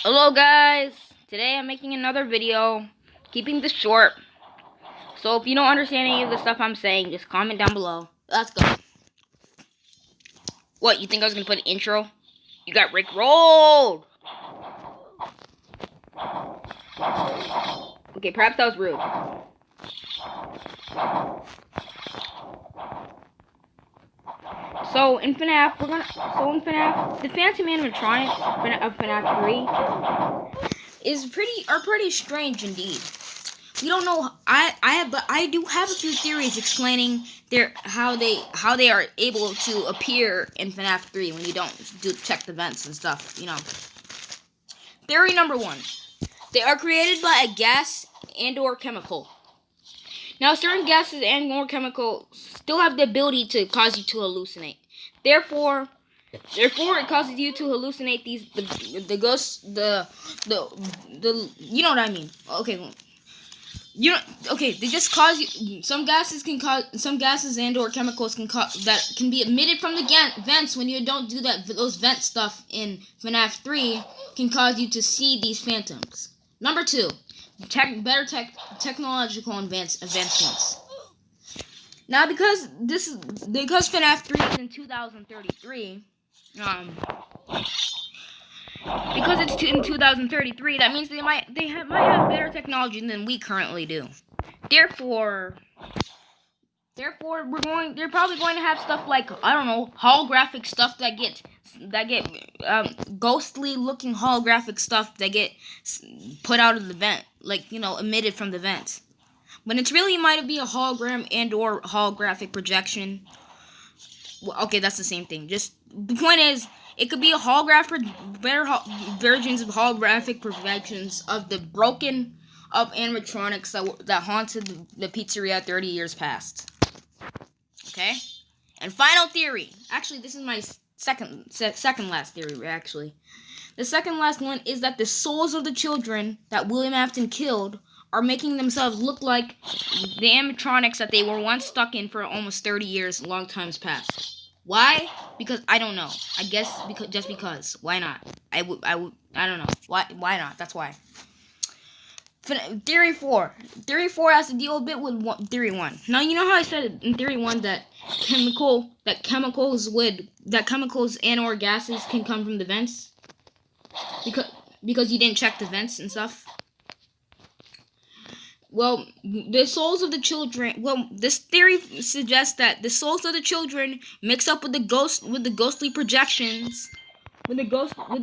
Hello guys, today I'm making another video, keeping this short. So if you don't understand any of the stuff I'm saying, just comment down below. Let's go. What, you think I was gonna put an intro? You got Rick rolled! Okay, perhaps that was rude. So in FNAF, the Phantom animatronics of FNAF 3 are pretty strange indeed. We don't know. But I do have a few theories explaining how they are able to appear in FNAF 3 when you don't check the vents and stuff. You know. Theory number 1: they are created by a gas and/or chemical. Now, certain gases and/or chemicals still have the ability to cause you to hallucinate. Therefore, it causes you to hallucinate the ghosts, the you know what I mean. Okay, they just cause you. Some gases and/or chemicals that can be emitted from the vents when you don't do those vent stuff in FNAF 3 can cause you to see these phantoms. Number 2, technological advancements. Now, because FNAF 3 is in 2033, because it's in 2033, that means they might have better technology than we currently do. Therefore, they're probably going to have stuff like, I don't know, holographic stuff that get ghostly looking holographic stuff that get put out of the vent, like, you know, emitted from the vent. When it's really might be a hologram and/or holographic projection. Well, okay, that's the same thing. Just the point is, it could be a better versions of holographic projections of the broken up animatronics that haunted the pizzeria 30 years past. Okay, and final theory. Actually, this is my second last theory. Actually, the second last one is that the souls of the children that William Afton killed are making themselves look like the animatronics that they were once stuck in for almost 30 years, long times past. Why? Because I don't know. I guess because. Why not? I don't know. Why not? That's why. Theory 4. Theory 4 has to deal a bit with Theory 1. Now, you know how I said in Theory 1 that chemicals and/or gases can come from the vents? Because you didn't check the vents and stuff? Well, the souls of the children. Well, this theory suggests that the souls of the children mix up with the ghostly projections, Okay. The ghost of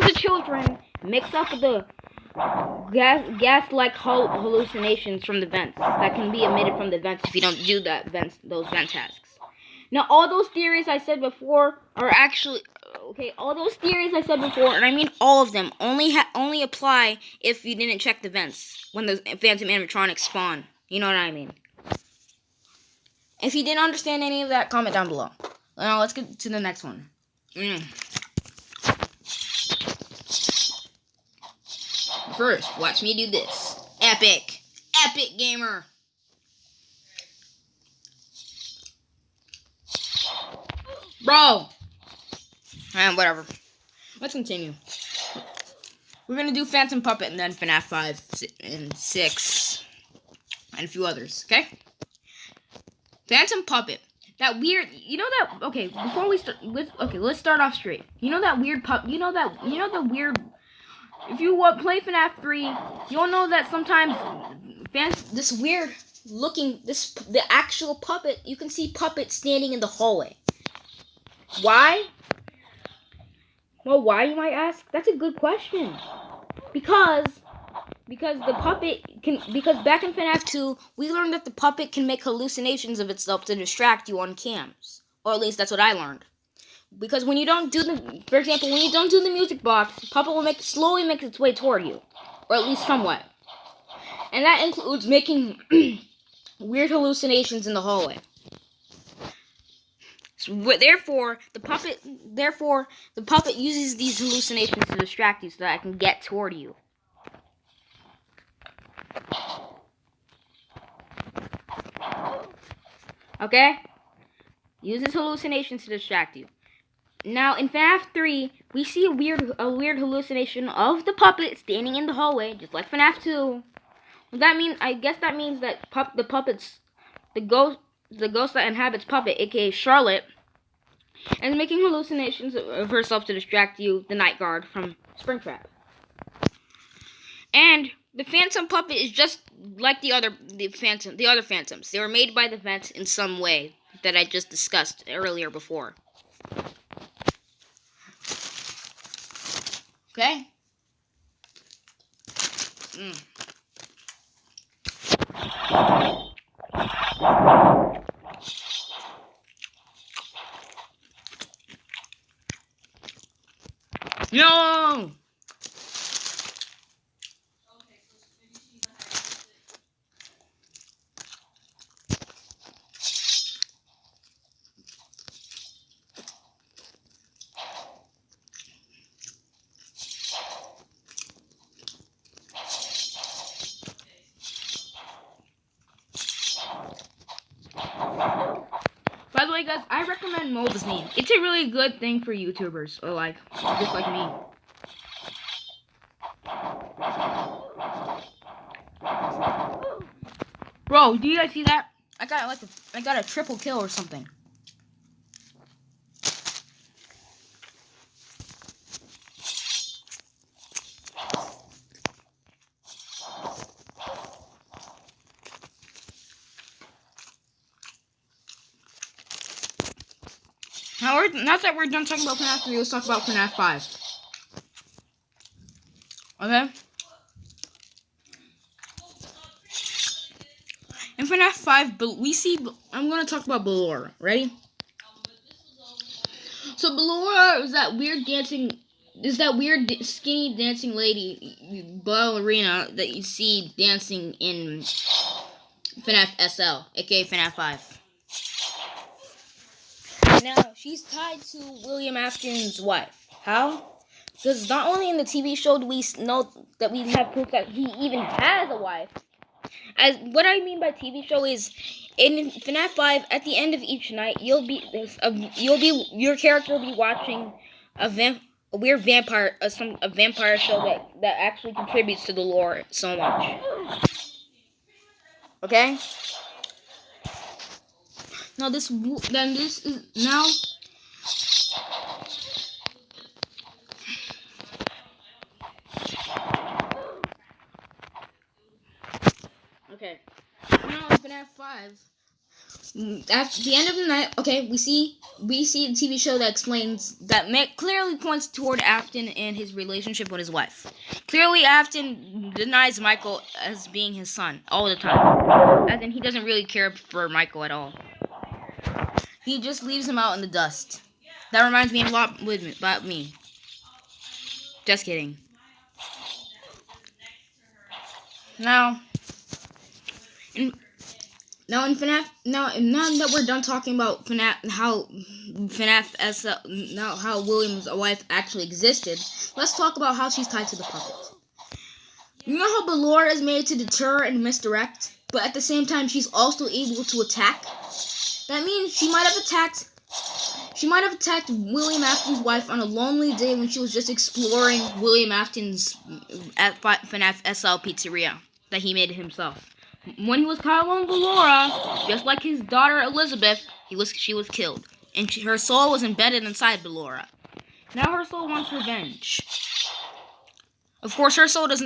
the children mix up with the gas-like hallucinations from the vents that can be emitted from the vents if you don't do those vent tasks. Now, all those theories I said before are actually okay. All those theories I said before, and I mean all of them, only apply if you didn't check the vents when the Phantom animatronics spawn. You know what I mean? If you didn't understand any of that, comment down below. Now let's get to the next one. First, watch me do this. Epic gamer. Bro! Whatever. Let's continue. We're gonna do Phantom Puppet and then FNAF 5 and 6 and a few others, okay? Phantom Puppet. That weird, you know that, okay, before we start, let's start off straight. You know that weird the weird, if you play FNAF 3, you'll know that sometimes this weird looking, the actual puppet, you can see Puppet standing in the hallway. Why? Well, why, you might ask? That's a good question. Because the puppet because back in FNAF 2, we learned that the puppet can make hallucinations of itself to distract you on cams. Or at least that's what I learned. Because when you don't do for example, when you don't do the music box, the puppet will slowly make its way toward you. Or at least somewhat. And that includes making weird hallucinations in the hallway. Therefore, the puppet uses these hallucinations to distract you so that I can get toward you. Okay? Uses hallucinations to distract you. Now, in FNAF 3, we see a weird hallucination of the puppet standing in the hallway, just like FNAF 2. What that means, I guess that means that the ghost that inhabits Puppet, aka Charlotte, is making hallucinations of herself to distract you, the night guard, from Springtrap. And the Phantom Puppet is just like the other Phantoms. They were made by the vent in some way that I just discussed earlier before. Okay? No! By the way, guys, I recommend Moldesney. It's a really good thing for YouTubers, or like, just like me. Bro, do you guys see that? I got a triple kill or something. Now that we're done talking about FNAF 3, let's talk about FNAF 5. Okay? In FNAF 5, I'm gonna talk about Ballora. Ready? So Ballora is that weird skinny dancing lady, ballerina, that you see dancing in FNAF SL, aka FNAF 5. Now, she's tied to William Afton's wife. How? Because not only in the TV show do we know that we have proof that he even has a wife. As what I mean by TV show is, in FNAF 5, at the end of each night, your character will be watching a vampire show that actually contributes to the lore so much. Okay. Now this is now. Okay. Now in FNAF 5, at the end of the night, okay, we see a TV show that explains that clearly points toward Afton and his relationship with his wife. Clearly, Afton denies Michael as being his son all the time, as in he doesn't really care for Michael at all. He just leaves him out in the dust. That reminds me a lot about me. Just kidding. Now that we're done talking about how William's wife actually existed, let's talk about how she's tied to the puppet. You know how Ballora is made to deter and misdirect, but at the same time she's also able to attack? That means she might have attacked William Afton's wife on a lonely day when she was just exploring William Afton's FNAF SL pizzeria that he made himself. When he was caught along Ballora, just like his daughter Elizabeth, she was killed, and her soul was embedded inside Ballora. Now her soul wants revenge. Of course, her soul, because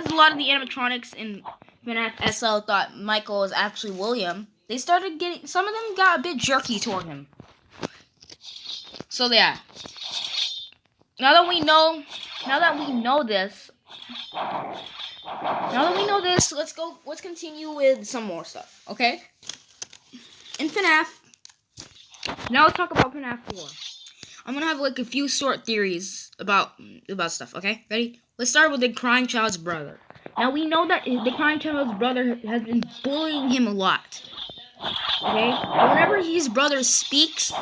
a lot of the animatronics in FNAF SL thought Michael was actually William, some of them got a bit jerky toward him. So yeah. Now that we know this, let's continue with some more stuff, okay? In FNAF, now let's talk about FNAF 4. I'm gonna have like a few short theories about stuff, okay? Ready? Let's start with the crying child's brother. Now we know that the crying child's brother has been bullying him a lot. Okay? But whenever his brother speaks,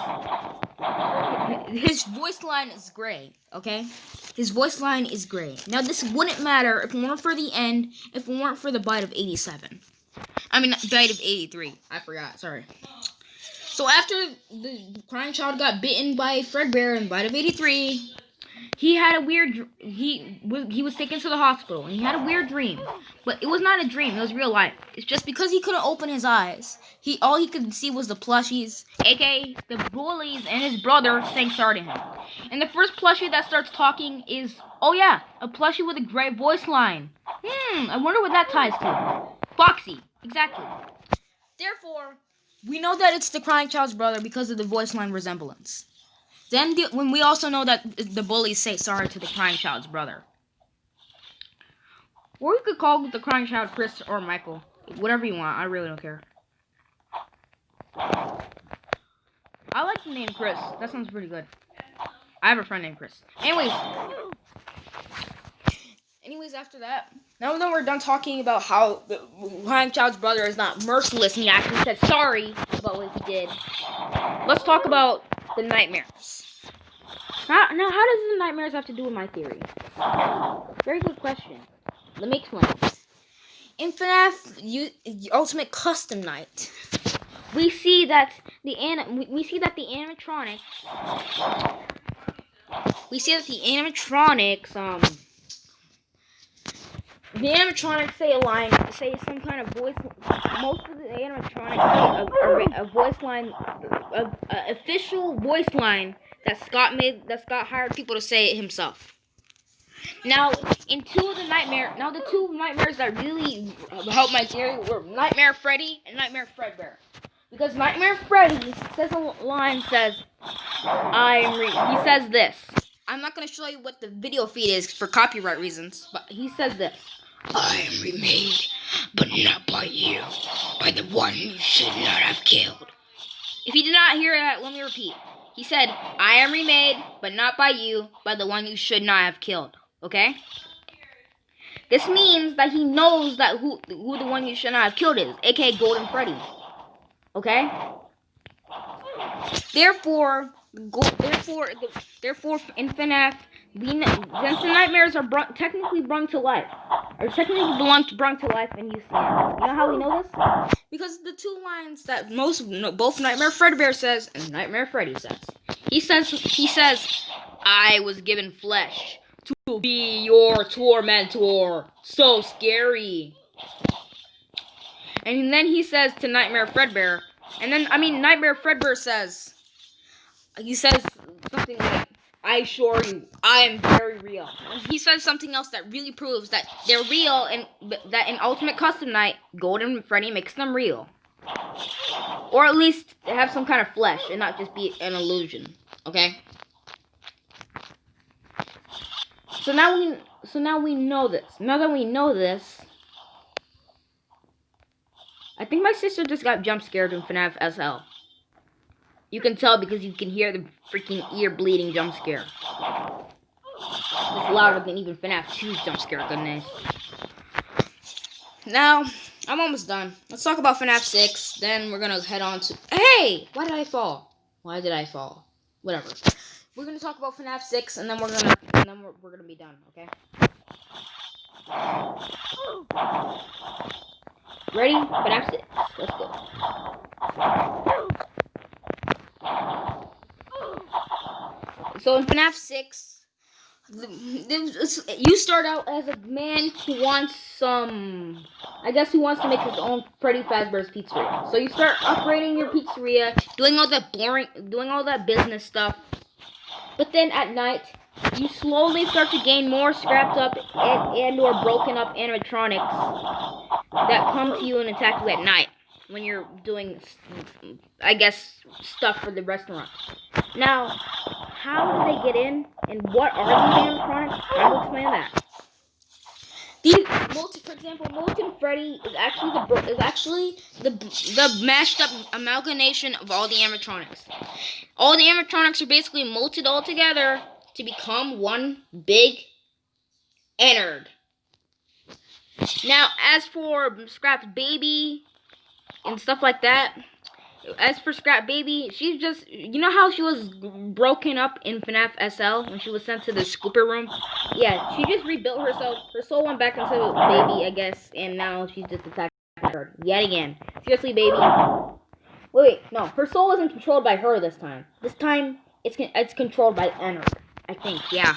his voice line is gray, okay? His voice line is gray. Now this wouldn't matter if it weren't for the if it weren't for the bite of 87. I mean, bite of 83. I forgot, sorry. So after the crying child got bitten by Fredbear in Bite of 83, he had a weird. He was taken to the hospital and he had a weird dream, but it was not a dream. It was real life. It's just because he couldn't open his eyes. All he could see was the plushies, aka the bullies, and his brother saying sorry to him. And the first plushie that starts talking is, oh yeah, a plushie with a great voice line. I wonder what that ties to. Foxy, exactly. Therefore, we know that it's the crying child's brother because of the voice line resemblance. Then, when we also know that the bullies say sorry to the crying child's brother. Or you could call the crying child Chris or Michael. Whatever you want, I really don't care. I like the name Chris. That sounds pretty good. I have a friend named Chris. Anyways, after that, now that we're done talking about how the crying child's brother is not merciless and he actually said sorry about what he did, let's talk about the nightmares. Now, how does the nightmares have to do with my theory? Very good question. Let me explain. In FNAF Ultimate Custom Night, we see that the animatronics say some kind of voice. Most of the animatronics say a voice line, official voice line that Scott hired people to say it himself. Now, the two nightmares that really helped my theory were Nightmare Freddy and Nightmare Fredbear. Because Nightmare Freddy says a line, he says this. I'm not going to show you what the video feed is for copyright reasons, but he says this. I am remade, but not by you, by the one you should not have killed. If you did not hear that, let me repeat. He said, I am remade, but not by you, by the one you should not have killed. Okay? This means that he knows that who the one you should not have killed is, aka Golden Freddy. Okay? Therefore, in FNAF, since the nightmares are technically brought to life, or technically brought to life in UCM. You know how we know this? Because the two lines that both Nightmare Fredbear says and Nightmare Freddy says. He says, I was given flesh to be your tormentor. So scary. And then he says to Nightmare Fredbear, Nightmare Fredbear says something like, I assure you, I am very real. And he says something else that really proves that they're real, and that in Ultimate Custom Night, Golden Freddy makes them real. Or at least have some kind of flesh and not just be an illusion. Okay? So now we know this. Now that we know this, I think my sister just got jump scared in FNAF SL. You can tell because you can hear the freaking ear bleeding jump scare. It's louder than even FNAF 2's jump scare, goodness. Now, I'm almost done. Let's talk about FNAF 6, then we're gonna head on to... Hey! Why did I fall? Whatever. We're gonna talk about FNAF 6, and then we're gonna be done, okay? Ready? FNAF 6. Let's go. So in FNAF 6, you start out as a man who wants to make his own Freddy Fazbear's Pizzeria. So you start upgrading your pizzeria, doing all that business stuff. But then at night, you slowly start to gain more scrapped up and or broken up animatronics that come to you and attack you at night when you're doing, I guess, stuff for the restaurant. Now, how do they get in, and what are these animatronics? I will explain that. For example, Molten Freddy is actually the mashed up amalgamation of all the animatronics. All the animatronics are basically molted all together to become one big Ennard. Now, as for Scrapped Baby and stuff like that, as for Scrap Baby, she's just... You know how she was broken up in FNAF SL when she was sent to the scooper room? Yeah, she just rebuilt herself. Her soul went back into Baby, I guess, and now she's just attacking her yet again. Seriously, Baby? Wait, no. Her soul isn't controlled by her this time. This time, it's controlled by Enter. I think, yeah.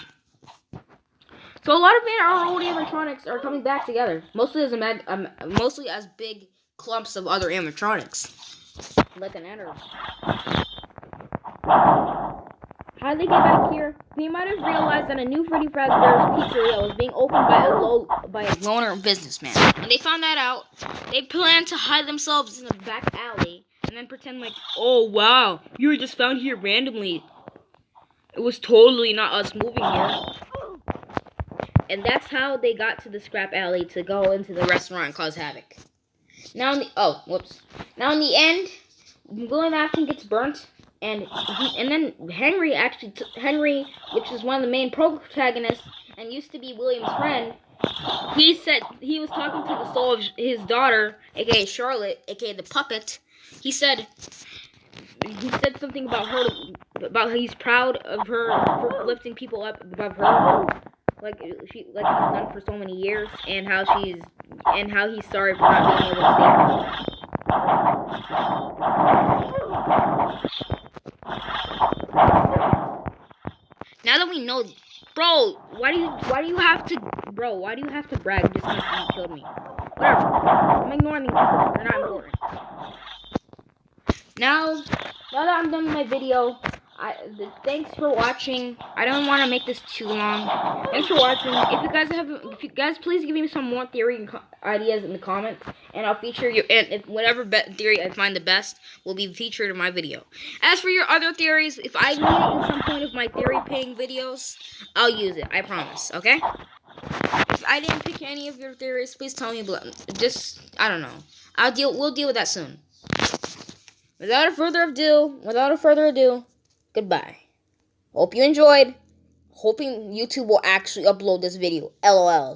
So a lot of our old animatronics are coming back together. Mostly as big clumps of other animatronics. Like an Enter. How did they get back here? They might have realized that a new Freddy Fazbear's Pizzeria was being opened by a loner businessman. When they found that out, they planned to hide themselves in the back alley and then pretend like, oh wow, you were just found here randomly. It was totally not us moving here. And that's how they got to the scrap alley to go into the restaurant and cause havoc. Now in the end, William Afton gets burnt. And then Henry, which is one of the main protagonists and used to be William's friend, he said he was talking to the soul of his daughter, aka Charlotte, aka the puppet. He said something about her, about how he's proud of her for lifting people up above her, like he's done for so many years, and how he's sorry for not being able to save her. Now that we know, bro, why do you have to brag just because you killed me? Whatever. I'm ignoring these people. They're not important. Now that I'm done with my video, thanks for watching. I don't want to make this too long. Thanks for watching. If you guys please give me some more theory ideas in the comments, and I'll feature you. And if whatever theory I find the best will be featured in my video. As for your other theories, if I need it in some point of my theory paying videos, I'll use it. I promise. Okay. If I didn't pick any of your theories, please tell me below. Just I don't know. We'll deal with that soon. Without further ado, goodbye. Hope you enjoyed. Hoping YouTube will actually upload this video. LOL.